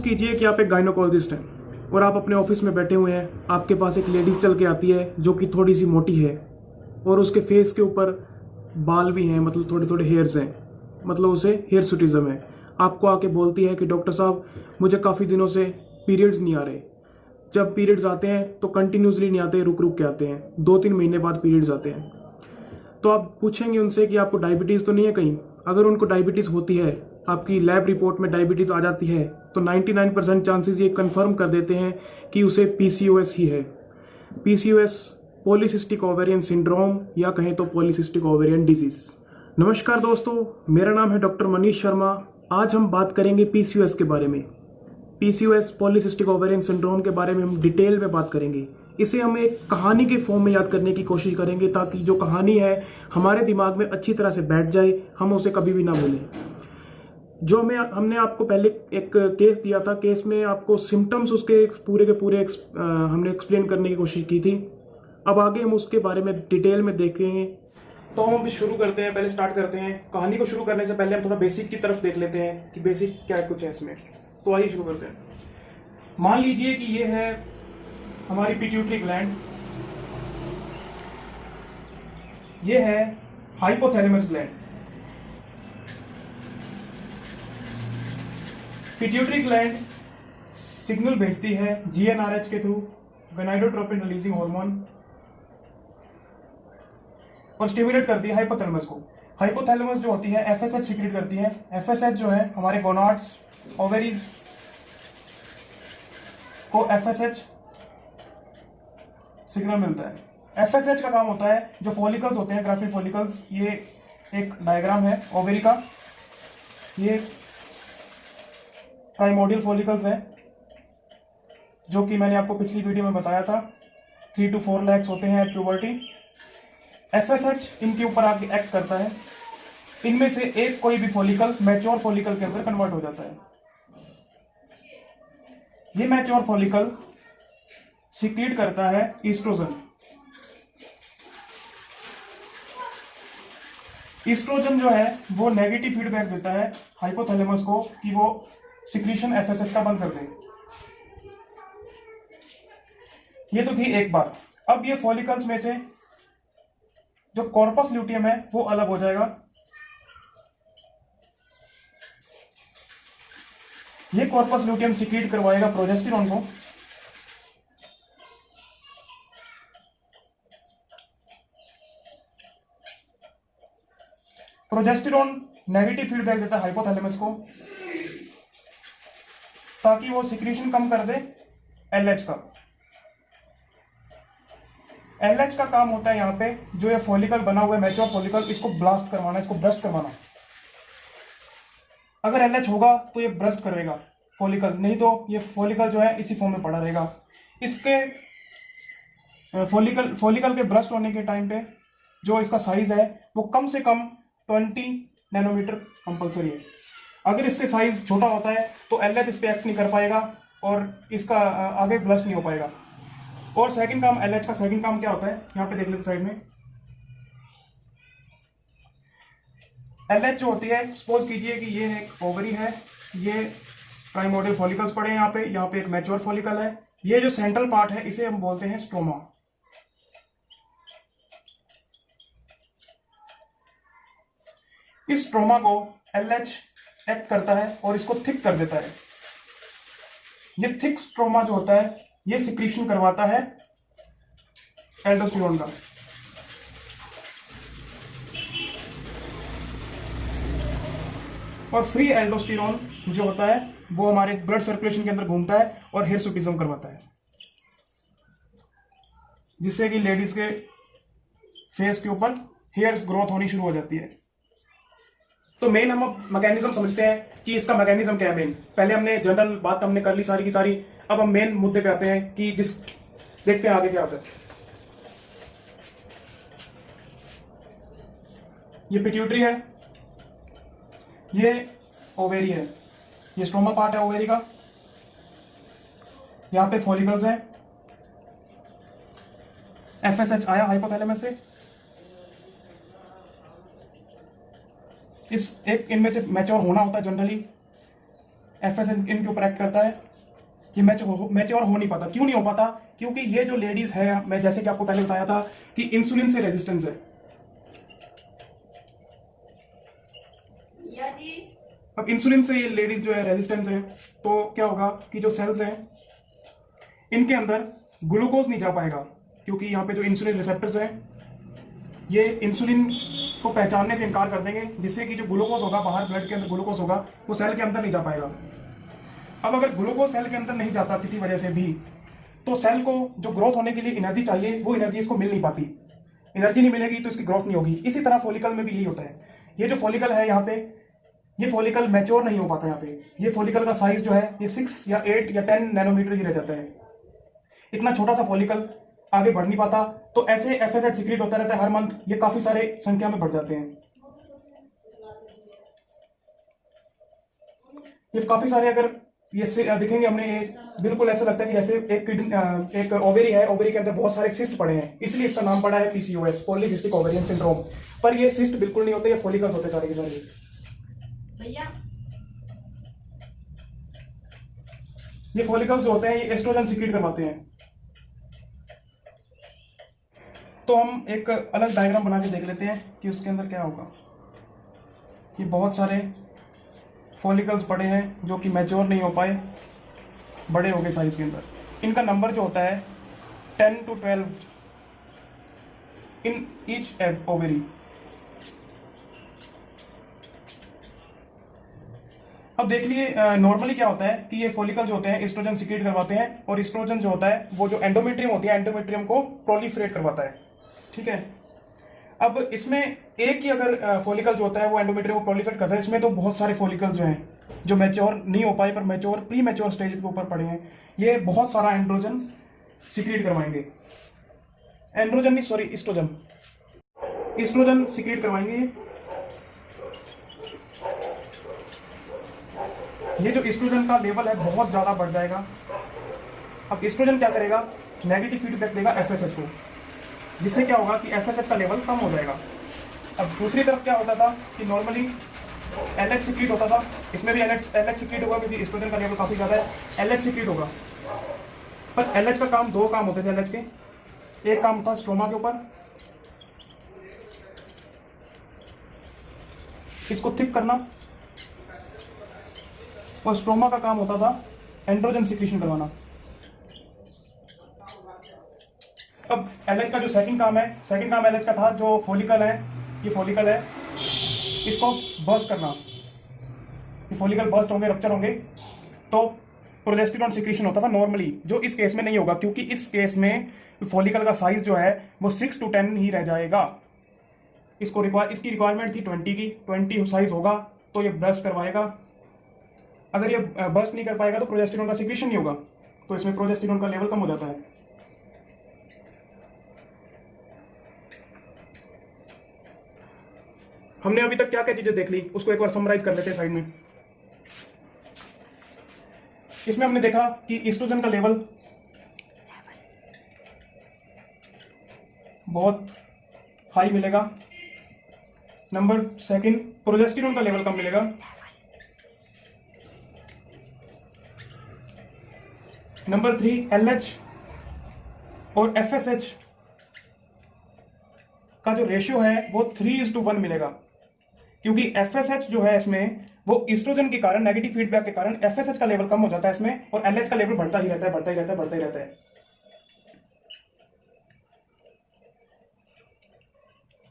Suppose कीजिए कि आप एक गायनोकोलॉजिस्ट हैं और आप अपने ऑफिस में बैठे हुए हैं। आपके पास एक लेडीज चल के आती है जो कि थोड़ी सी मोटी है और उसके फेस के ऊपर बाल भी हैं, मतलब थोड़े थोड़े हेयर्स हैं, मतलब उसे हेयर सुटिज्म है। आपको आके बोलती है कि डॉक्टर साहब मुझे काफ़ी दिनों से पीरियड्स नहीं आ रहे। जब पीरियड्स आते हैं तो कंटिन्यूसली नहीं आते, रुक रुक के आते हैं, 2-3 महीने बाद पीरियड्स आते हैं। तो आप पूछेंगे उनसे कि आपको डायबिटीज़ तो नहीं है कहीं। अगर उनको डायबिटीज़ होती है, आपकी लैब रिपोर्ट में डायबिटीज़ आ जाती है, तो 99% चांसेस ये कंफर्म कर देते हैं कि उसे पीसीओएस ही है। पीसीओएस पॉलीसिस्टिक ओवेरियन सिंड्रोम या कहें तो पॉलीसिस्टिक ओवेरियन डिजीज। नमस्कार दोस्तों, मेरा नाम है डॉक्टर मनीष शर्मा। आज हम बात करेंगे पीसीओएस के बारे में। पीसीओएस पॉलीसिस्टिक ओवेरियन सिंड्रोम के बारे में हम डिटेल में बात करेंगे। इसे हम एक कहानी के फॉर्म में याद करने की कोशिश करेंगे ताकि जो कहानी है हमारे दिमाग में अच्छी तरह से बैठ जाए, हम उसे कभी भी ना भूलें। जो हमने आपको पहले एक केस दिया था, केस में आपको सिम्टम्स उसके पूरे के पूरे हमने एक्सप्लेन करने की कोशिश की थी। अब आगे हम उसके बारे में डिटेल में देखेंगे। तो हम शुरू करते हैं, पहले स्टार्ट करते हैं। कहानी को शुरू करने से पहले हम थोड़ा बेसिक की तरफ देख लेते हैं कि बेसिक क्या कुछ है इसमें। तो आइए शुरू करते हैं। मान लीजिए कि ये है हमारी पिट्यूटरी ग्लैंड, ये है hypothalamus gland. Pituitary gland signal भेजती है जीएनआरएच के थ्रू, गोनाडोट्रोपिन रिलीजिंग हार्मोन, और स्टिमुलेट करती है हाइपोथैलेमस को। हाइपोथैलेमस जो होती है एफएसएच सीक्रेट करती है। एफएसएच जो है हमारे गोनाड्स, ओवेरीज को एफएसएच सिग्नल मिलता है। एफएसएच का काम होता है जो फॉलिकल्स होते हैं, ग्राफिक फॉलिकल्स, ये एक डायग्राम है ओवेरी का। ये प्राइमोडियल फॉलिकल्स है जो कि मैंने आपको पिछली वीडियो में बताया था। 3 to 4 lakhs होते हैं एट प्यूबर्टी। एफएसएच इनके ऊपर आके एक्ट करता है। इनमें से एक कोई भी फॉलिकल मैच्योर फॉलिकल के अंदर कन्वर्ट हो जाता है। ये मैच्योर फॉलिकल सीक्रेट करता है ईस्ट्रोजन। ईस्ट्रोजन जो है वो नेगेटिव फीडबैक देता है हाइपोथैलेमस को कि वो सिक्रीशन एफएसएच का बंद कर दे। ये तो थी एक बात। अब ये फॉलिकल्स में से जो कॉर्पस ल्यूटियम है वो अलग हो जाएगा। ये कॉर्पस ल्यूटियम सीक्रेट करवाएगा प्रोजेस्टेरॉन को। प्रोजेस्टेरॉन नेगेटिव फीडबैक देता है हाइपोथैलेमस को ताकि वो सिक्रीशन कम कर दे एलएच का। एलएच का काम होता है यहाँ पे जो ये फॉलिकल बना हुआ है मैच्योर फॉलिकल, इसको ब्लास्ट करवाना, इसको ब्रस्ट करवाना। अगर एलएच होगा तो ये ब्रस्ट करेगा फॉलिकल, नहीं तो ये फॉलिकल जो है इसी फॉर्म में पड़ा रहेगा। इसके फॉलिकल के ब्रस्ट होने के टाइम पे जो इसका साइज है वो कम से कम 20 नैनोमीटर कंपल्सरी है। अगर इससे साइज छोटा होता है तो एलएच इस पे एक्ट नहीं कर पाएगा और इसका आगे ब्लस्ट नहीं हो पाएगा। और सेकंड काम, एलएच का सेकंड काम क्या होता है, यहाँ पे देख लेते साइड में। एलएच जो होती है, सपोज कीजिए कि ये एक ओवरी है, ये प्राइमोडियल फॉलिकल्स पड़े हैं यहाँ पे एक मैच्योर फॉलिकल है। ये जो सेंट्रल पार्ट है इसे हम बोलते हैं स्ट्रोमा। इस स्ट्रोमा को एलएच एक्ट करता है और इसको थिक कर देता है। ये थिक स्ट्रोमा जो होता है ये सिक्रीशन करवाता है एल्डोस्टेरोन का। और फ्री एल्डोस्टेरोन जो होता है वो हमारे ब्लड सर्कुलेशन के अंदर घूमता है और हिरसुटिज्म करवाता है, जिससे कि लेडीज के फेस के ऊपर हेयर्स ग्रोथ होनी शुरू हो जाती है। तो मेन हम मैकेनिज्म समझते हैं कि इसका मैकेनिज्म क्या है। मेन पहले हमने जनरल बात हमने कर ली सारी की सारी। अब हम मेन मुद्दे पे आते हैं कि देखते हैं आगे क्या होता है। ये पिट्यूटरी है, ये ओवेरी है, ये स्ट्रोमा पार्ट है ओवेरी का। यहाँ पे फॉलिकल्स हैं, एफएसएच आया हाइपोथैलेमस से। इनमें से मैच्योर होना होता है जनरली। FSH इनके ऊपर एक्ट करता है, ये मैच्योर हो नहीं पाता। क्यों नहीं हो पाता? क्योंकि ये जो लेडीज है, मैं जैसे कि आपको पहले बताया था कि इंसुलिन से रेजिस्टेंस है। अब इंसुलिन से ये लेडीज जो है रेजिस्टेंस है, तो क्या होगा कि जो सेल्स हैं इनके अंदर ग्लूकोज नहीं जा पाएगा, क्योंकि यहाँ पे जो इंसुलिन रिसेप्टर्स हैं ये इंसुलिन को पहचानने से इनकार कर देंगे, जिससे कि जो ग्लूकोज होगा बाहर ब्लड के अंदर ग्लूकोज होगा वो सेल के अंदर नहीं जा पाएगा। अब अगर ग्लूकोज सेल के अंदर नहीं जाता किसी वजह से भी, तो सेल को जो ग्रोथ होने के लिए एनर्जी चाहिए वो एनर्जी इसको मिल नहीं पाती। एनर्जी नहीं मिलेगी तो इसकी ग्रोथ नहीं होगी। इसी तरह फॉलिकल में भी यही होता है। ये जो फॉलिकल है यहाँ पे, ये फॉलिकल मैच्योर नहीं हो पाता। यहाँ पे ये फॉलिकल का साइज जो है ये 6 या 8 या 10 नैनोमीटर ही रह जाता है। इतना छोटा सा फॉलिकल आगे बढ़ नहीं पाता, तो ऐसे FSH सीक्रेट होता रहता है हर मंथ। ये काफी सारे संख्या में बढ़ जाते हैं। ये काफी सारे अगर ये दिखेंगे हमने, ये बिल्कुल ऐसा लगता है कि जैसे एक ओवेरी है, ओवेरी के अंदर बहुत सारे सिस्ट पड़े हैं, इसलिए इसका नाम पड़ा है PCOS, पॉलीसिस्टिक ओवेरियन सिंड्रोम। पर ये सिस्ट बिल्कुल नहीं होते, ये फॉलिकल्स होते सारे के सारे। भैया ये फॉलिकल्स जो होते हैं ये एस्ट्रोजन सीक्रेट करवाते हैं। तो हम एक अलग डायग्राम बना के देख लेते हैं कि उसके अंदर क्या होगा। ये बहुत सारे फॉलिकल्स पड़े हैं जो कि मैच्योर नहीं हो पाए, बड़े हो गए साइज के अंदर। इनका नंबर जो होता है 10 to 12 इन ईच ओवेरी। अब देख लिए नॉर्मली क्या होता है कि ये फॉलिकल जो होते हैं एस्ट्रोजन सीक्रेट करवाते हैं, और एस्ट्रोजन जो होता है वो जो एंडोमेट्रियम होती है, एंडोमेट्रियम को प्रोलिफरेट करवाता है। ठीक है। अब इसमें एक ही अगर फॉलिकल जो होता है वो एंडोमेट्रियम को प्रोलिफरेट करता है, इसमें तो बहुत सारे फॉलिकल जो हैं जो मैच्योर नहीं हो पाए पर मैच्योर प्री मैच्योर स्टेज के ऊपर पड़े हैं, ये बहुत सारा एंड्रोजन सीक्रेट करवाएंगे। एंड्रोजन नहीं, सॉरी, एस्ट्रोजन। एस्ट्रोजन सीक्रेट करवाएंगे। ये जो एस्ट्रोजन का लेवल है बहुत ज्यादा बढ़ जाएगा। अब एस्ट्रोजन क्या करेगा? नेगेटिव फीडबैक देगा FSH को, जिससे क्या होगा कि FSH का लेवल कम हो जाएगा। अब दूसरी तरफ क्या होता था कि नॉर्मली LH सीक्रेट होता था, इसमें भी LH सीक्रेट होगा क्योंकि एस्ट्रोजन का लेवल काफी ज्यादा है, LH सीक्रेट होगा। पर LH का काम, दो काम होते थे LH के। एक काम था स्ट्रोमा के ऊपर, इसको थिक करना, और स्ट्रोमा का काम होता था एंड्रोजन सीक्रेशन करवाना। अब LH का जो सेकंड काम LH का था, जो फॉलिकल है, ये फॉलिकल है, इसको बर्स्ट करना। ये फॉलिकल बर्स्ट होंगे, रप्चर होंगे, तो प्रोजेस्टेरोन सीक्रेशन होता था नॉर्मली, जो इस केस में नहीं होगा, क्योंकि इस केस में फॉलिकल का साइज जो है वो 6 to 10 ही रह जाएगा। इसकी रिक्वायरमेंट थी 20 की, 20 साइज होगा तो ये बर्स्ट करवाएगा। अगर ये बर्स्ट नहीं कर पाएगा तो प्रोजेस्टेरोन का सीक्रेशन नहीं होगा, तो इसमें प्रोजेस्टेरोन का लेवल कम हो जाता है। हमने अभी तक क्या क्या चीजें देख ली, उसको एक बार समराइज कर लेते हैं साइड में। इसमें हमने देखा कि एस्ट्रोजन का लेवल बहुत हाई मिलेगा। नंबर सेकंड, प्रोजेस्टेरोन का लेवल कम मिलेगा। नंबर 3, LH और FSH का जो रेशियो है वो 3:1 मिलेगा, क्योंकि FSH जो है इसमें वो एस्ट्रोजन के कारण, नेगेटिव फीडबैक के कारण FSH का लेवल कम हो जाता है इसमें, और LH का लेवल बढ़ता ही रहता है।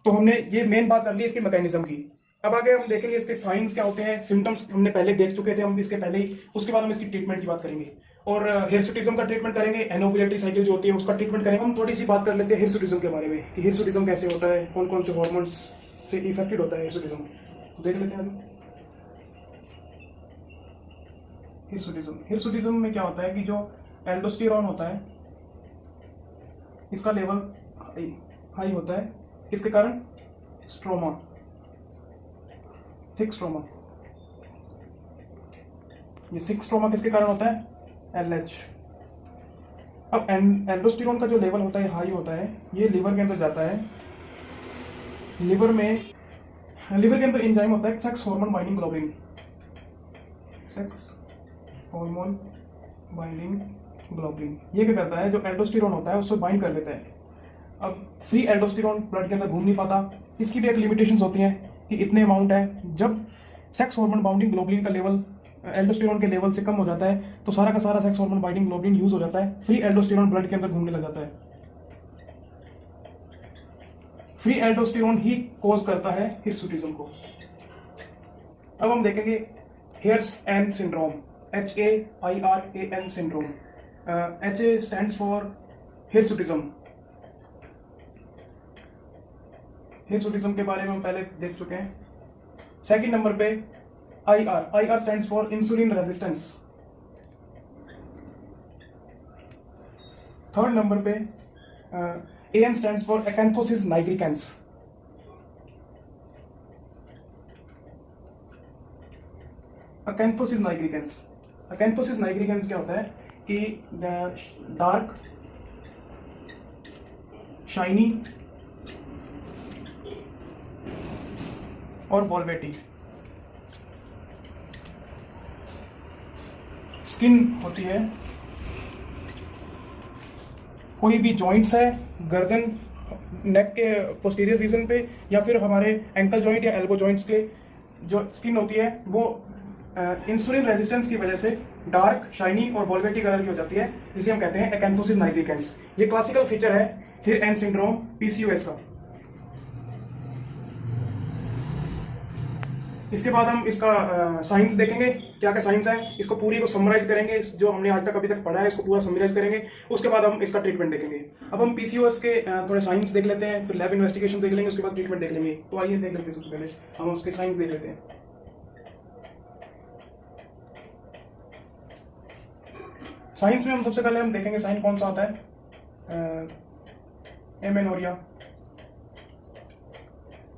तो हमने ये मेन बात कर ली इसके मैकेनिज्म की। अब आगे हम देखेंगे इसके साइंस क्या होते हैं, सिम्टम्स हमने पहले देख चुके थे हम इसके पहले ही। उसके बाद हम इसकी ट्रीटमेंट की बात करेंगे, और हिर्सुटिज्म का ट्रीटमेंट करेंगे, एनोवुलेटरी साइकिल जो होती है उसका ट्रीटमेंट करेंगे। हम थोड़ी सी बात कर लेते हैं हिर्सुटिज्म के बारे में कि हिर्सुटिज्म कैसे होता है, कौन कौन से हॉर्मोन्स से इफेक्टेड होता है हिर्सुटिज्म, देख लेते हैं अभी। हिर्सुटिज्म में क्या होता है कि जो एल्डोस्टेरोन होता है इसका लेवल हाई होता है, इसके कारण स्ट्रोमा, थिक स्ट्रोमा। ये थिक स्ट्रोमा किसके कारण होता है? LH। अब एल्डोस्टेरोन का जो लेवल होता है हाई होता है, ये लिवर के अंदर जाता है। लिवर के अंदर एंजाइम होता है sex hormone binding globulin, sex hormone binding globulin. ये क्या करता है, जो एल्डोस्टेरोन होता है उसको बाइंड कर लेता है। अब फ्री एल्डोस्टेरोन ब्लड के अंदर घूम नहीं पाता, इसकी भी एक लिमिटेशंस होती हैं कि इतने अमाउंट है। जब सेक्स हार्मोन बाइंडिंग ग्लोबुलिन का लेवल एल्डोस्टेरोन के लेवल से कम हो जाता है तो सारा का सारा sex hormone binding globulin use हो जाता है, फ्री एल्डोस्टेरोन ब्लड के अंदर घूमने लग जाता है। फ्री एल्डोस्टेरोन ही कॉज करता है हिर्सुटिज्म को। अब हम देखेंगे hairs AN syndrome, HAIRAN syndrome. HA stands for hirsutism. Hirsutism के बारे में हम पहले देख चुके हैं। सेकंड नंबर पे IR stands for insulin resistance. Third number पे AN stands for acanthosis nigricans. Acanthosis nigricans, acanthosis nigricans क्या होता है कि डार्क शाइनी और वॉल्वेटी स्किन होती है। कोई भी जॉइंट्स है गर्दन नेक के पोस्टीरियर रीजन पे या फिर हमारे एंकल जॉइंट या एल्बो जॉइंट्स के जो स्किन होती है वो इंसुलिन रेजिस्टेंस की वजह से डार्क शाइनी और वॉल्वेटी कलर की हो जाती है, जिसे हम कहते हैं अकैंथोसिस नाइग्रिकेंस। ये क्लासिकल फीचर है फिर एन सिंड्रोम PCOS का। इसके बाद हम इसका साइंस देखेंगे, क्या क्या साइंस है, इसको पूरी को समराइज करेंगे, जो हमने आज तक अभी तक पढ़ा है इसको पूरा समराइज करेंगे। उसके बाद हम इसका ट्रीटमेंट देखेंगे। अब हम PCOS के थोड़े साइंस देख लेते हैं, फिर लैब इन्वेस्टिगेशन देख लेंगे, उसके बाद ट्रीटमेंट देख लेंगे। तो आइए देख लेते हैं, सबसे पहले हम उसके साइंस देख लेते हैं। साइंस में हम सबसे पहले हम देखेंगे साइन कौन सा आता है, एमेनोरिया।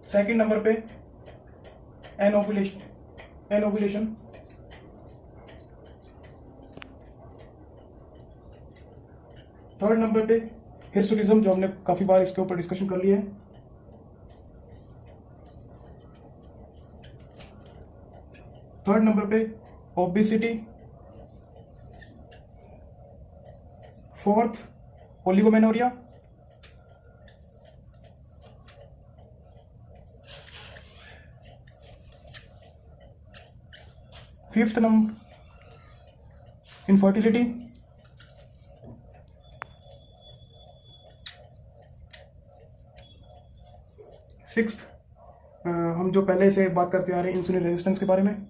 सेकंड नंबर पे एनोवुलेशन। थर्ड नंबर पे हिर्सुटिज्म, जो हमने काफी बार इसके ऊपर डिस्कशन कर लिया है। थर्ड नंबर पे obesity. Fourth oligomenorrhoea. Fifth number infertility. Sixth हम जो पहले से बात करते आ रहे हैं इंसुलिन रेजिस्टेंस के बारे में।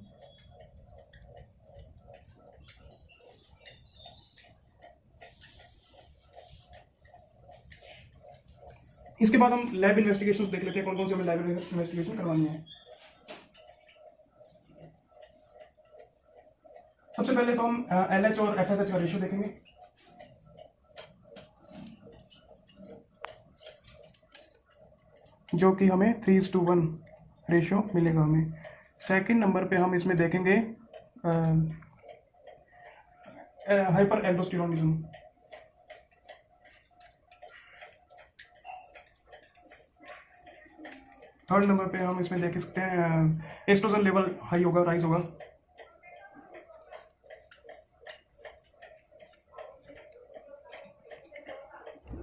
इसके बाद हम लैब इन्वेस्टिगेशंस देख लेते हैं, कौन कौन से हमें लैब इन्वेस्टिगेशन करवानी है। सबसे पहले तो हम LH और FSH का रेशियो देखेंगे। जो कि हमें 3:1 रेशियो मिलेगा हमें। सेकंड नंबर पे हम इसमें देखेंगे हाइपर एल्डोस्टेरोनिज्म। थर्ड नंबर पे हम इसमें देख सकते हैं एस्ट्रोजन लेवल हाई होगा, राइज होगा।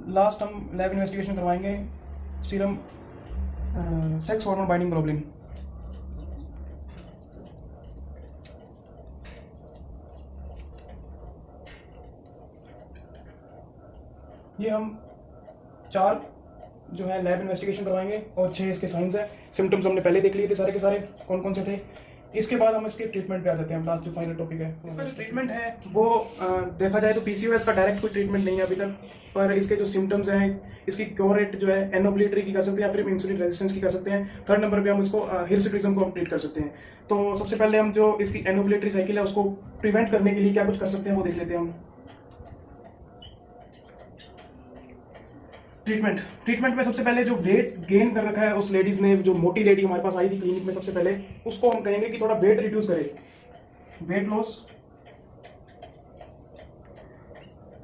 लास्ट हम लैब इन्वेस्टिगेशन करवाएंगे serum sex hormone binding globulin. ये हम 4 जो है लैब इन्वेस्टिगेशन करवाएंगे और 6 इसके साइंस है। सिम्टम्स हमने पहले देख लिए थे सारे के सारे, कौन कौन से थे। इसके बाद हम इसके ट्रीटमेंट पे आ जाते हैं, लास्ट जो फाइनल टॉपिक है। इसका जो ट्रीटमेंट है वो देखा जाए तो PCOS का डायरेक्ट कोई ट्रीटमेंट नहीं है अभी तक, पर इसके जो सिम्टम्स हैं इसकी क्योर रेट जो है एनोबिलिटी की कर सकते हैं या फिर इंसुलिन रेजिस्टेंस की कर सकते हैं। थर्ड नंबर पे हम इसको हिर्सुटिज्म को हम ट्रीट कर सकते हैं। तो सबसे पहले हम जो इसकी एनोबिलिटी साइकिल है उसको प्रिवेंट करने के लिए क्या कुछ कर सकते हैं वो देख लेते हैं हम। ट्रीटमेंट में सबसे पहले जो वेट गेन कर रखा है उस लेडीज ने, जो मोटी लेडी हमारे पास आई थी क्लिनिक में, सबसे पहले उसको हम कहेंगे कि थोड़ा वेट रिड्यूस करे, वेट लॉस।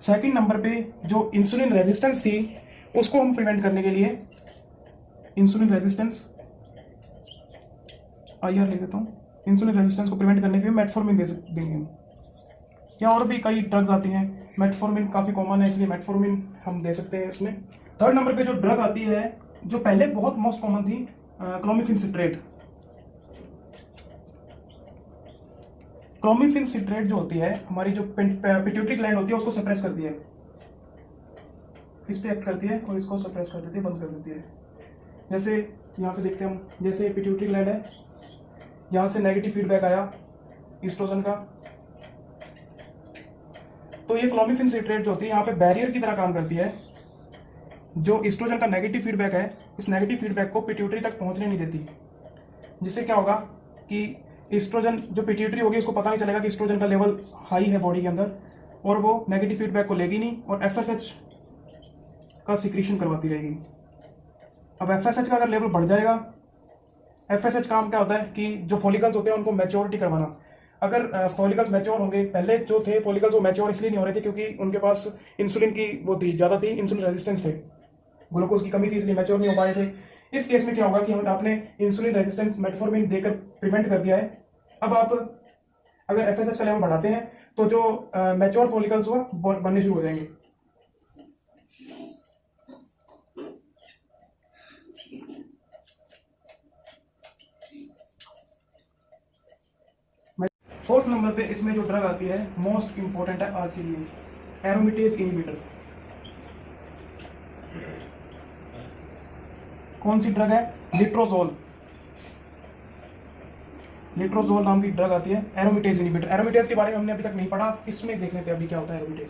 सेकंड नंबर पे जो इंसुलिन रेजिस्टेंस थी उसको हम प्रिवेंट करने के लिए इंसुलिन रेजिस्टेंस IR ले देता हूं। इंसुलिन रेजिस्टेंस को प्रिवेंट करने के लिए मेटफॉर्मिन देंगे हम। या और भी कई ड्रग्स आती हैं। मेटफॉर्मिन काफ़ी कॉमन है, इसलिए मेटफॉर्मिन हम दे सकते हैं इसमें। थर्ड नंबर पे जो ड्रग आती है, जो पहले बहुत मोस्ट कॉमन थी, क्लोमिफेन सिट्रेट। क्लोमिफेन सिट्रेट जो होती है, हमारी जो पिट्यूटरी ग्लैंड होती है उसको सप्रेस करती है, इस पे एक्ट करती है और इसको सप्रेस कर देती है, बंद कर देती है। जैसे यहाँ पे देखते हैं हम, जैसे पिट्यूटरी ग्लैंड है, यहाँ से नेगेटिव फीडबैक आया ईस्ट्रोजन का, तो ये क्लोमिफेन सिट्रेट जो होती है यहाँ पे बैरियर की तरह काम करती है। जो ईस्ट्रोजन का नेगेटिव फीडबैक है, इस नेगेटिव फीडबैक को पिट्यूटरी तक पहुंचने नहीं देती, जिससे क्या होगा कि ईस्ट्रोजन जो पिट्यूटरी होगी उसको पता नहीं चलेगा कि ईस्ट्रोजन का लेवल हाई है बॉडी के अंदर, और वो नेगेटिव फीडबैक को लेगी नहीं और एफएसएच का सिक्रीशन करवाती रहेगी। अब एफएसएच का अगर लेवल बढ़ जाएगा, एफएसएच काम क्या होता है कि जो फॉलिकल्स होते हैं उनको मैच्योरिटी करवाना। अगर फॉलिकल्स मैच्योर होंगे, पहले जो थे फॉलिकल्स वो मैच्योर इसलिए नहीं हो रहे थे क्योंकि उनके पास इंसुलिन की वो थी, ज़्यादा थी, इंसुलिन रेजिस्टेंस थे, ग्लूकोज की कमी थी, इसलिए मैच्योर नहीं हो पाए थे। इस केस में क्या होगा कि आपने इंसुलिन रेजिस्टेंस मेटफॉर्मिन देकर प्रिवेंट कर दिया है। अब आप अगर एफएसएच का लेवल बढ़ाते हैं तो जो मैच्योर फॉलिकल्स वो बनने शुरू हो जाएंगे। फोर्थ नंबर पे इसमें जो ड्रग आती है, मोस्ट इंपॉर्टेंट है आज के लिए, एरोमेटेज इनहिबिटर। कौन सी ड्रग है? लिट्रोजोल। लिट्रोजोल नाम की ड्रग आती है, एरोमेटेज इनहिबिटर। एरोमेटेज के बारे में हमने अभी तक नहीं पढ़ा, इसमें देख लेते हैं अभी क्या होता है एरोमेटेज।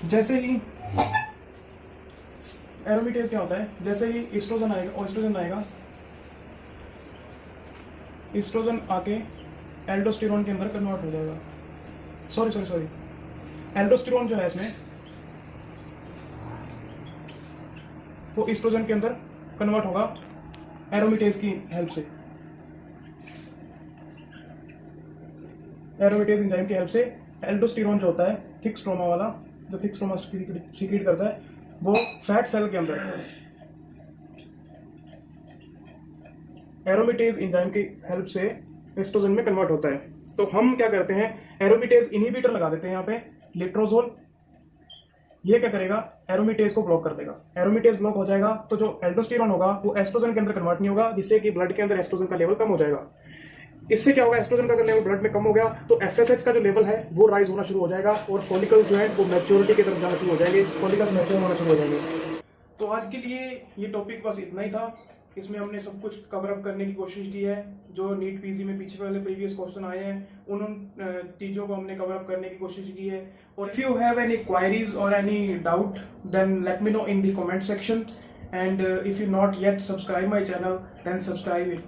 जैसे ही एरोमेटेज क्या होता है, जैसे ही ईस्ट्रोजन आएगा, ईस्ट्रोजन आके एल्डोस्टेरोन के अंदर कन्वर्ट हो जाएगा। सॉरी एल्डोस्टेरोन जो है इसमें वो ईस्ट्रोजन के अंदर कन्वर्ट होगा एरोमेटेज की हेल्प से, एरोमेटेज एंजाइम की हेल्प से। एल्डोस्टेरोन जो होता है थिक स्ट्रोमा वाला, जो थिक स्ट्रोमा सीक्रेट करता है, वो फैट सेल के अंदर एरोमेटेज एंजाइम की हेल्प से एस्ट्रोजन में कन्वर्ट होता है। तो हम क्या करते हैं, एरोमेटेज इनहिबिटर लगा देते हैं यहाँ पे, लिट्रोजोल। ये क्या करेगा, एरोमेटेज को ब्लॉक कर देगा। एरोमेटेज ब्लॉक हो जाएगा तो जो एल्डोस्टेरोन होगा वो एस्ट्रोजन के अंदर कन्वर्ट नहीं होगा, जिससे कि ब्लड के अंदर एस्ट्रोजन का लेवल कम हो जाएगा। इससे क्या होगा, एस्ट्रोजन का लेवल ब्लड में कम हो गया तो एफएसएच का जो लेवल है वो राइज होना शुरू हो जाएगा और फॉलिकल्स जो है वो मैच्योरिटी की तरफ जाना शुरू हो जाएंगे, फॉलिकल्स मैच्योर होना शुरू हो जाएंगे। तो आज के लिए ये टॉपिक बस इतना ही था। इसमें हमने सब कुछ कवर अप करने की कोशिश की है, जो नीट पीजी में पीछे वाले प्रीवियस क्वेश्चन आए हैं उन चीज़ों को हमने कवर अप करने की कोशिश की है। और if you have any queries or any doubt then let me know in the comment section, and if you not yet subscribe my channel then subscribe it.